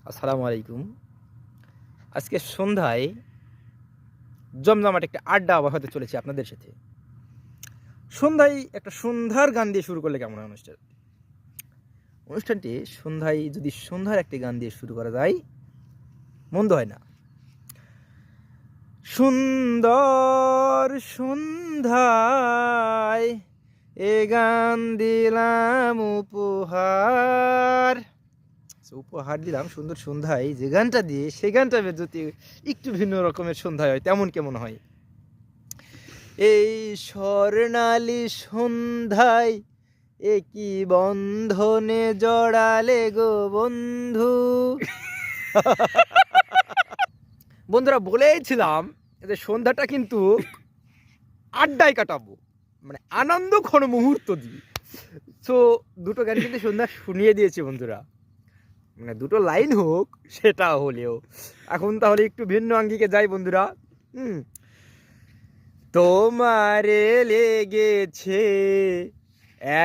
আসসালামু আলাইকুম। আজকে সন্ধ্যায় জমজমাট একটা আড্ডা আবার হতে চলেছে আপনাদের সাথে। সন্ধ্যায় একটা সন্ধ্যার গান দিয়ে শুরু করলে কেমন হয় অনুষ্ঠানটি সন্ধ্যায় যদি সন্ধ্যার একটি গান দিয়ে শুরু করা যায় মন্দ হয় না। সুন্দর সন্ধ্যায় এ গান দিলাম উপহার। উপহার দিলাম সুন্দর সন্ধ্যায় যে গানটা দিয়ে সেই গানটা যদি একটু ভিন্ন রকমের সন্ধ্যায় হয় তেমন কেমন হয়? এই স্বর্ণালী সন্ধ্যায় একই বন্ধনে জড়ালে গো বন্ধু। বন্ধুরা, বলেইছিলাম যে সন্ধ্যাটা কিন্তু আড্ডায় কাটাবো, মানে আনন্দ ক্ষণ মুহূর্ত দিয়ে। সো দুটো গান কিন্তু সন্ধ্যা শুনিয়ে দিয়েছি বন্ধুরা, মানে দুটো লাইন হোক সেটা হলেও। এখন তাহলে একটু ভিন্ন আঙ্গিকে যাই বন্ধুরা। তোমারে লেগেছে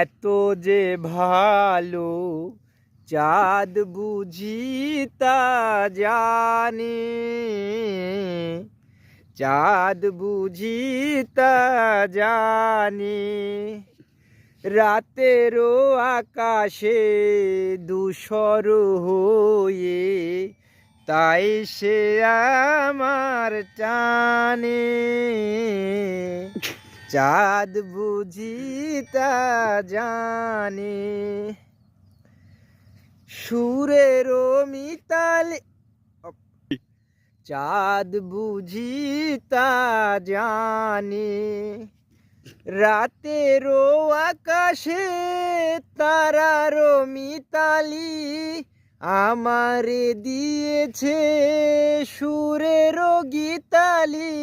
এত যে ভালো, চাঁদ বুঝি তা জানে, চাঁদ বুঝি তা জানে। রাতেরও আকাশে ধূসর হয়ে তাই সে আমার টানে, চাঁদ বুঝি তা জানে। সুরেরও মিতালি চাঁদ বুঝি তা জানে। রাতেরও আকাশে তারারও মিতালি আমারে দিয়েছে সুরেরও গীতালি।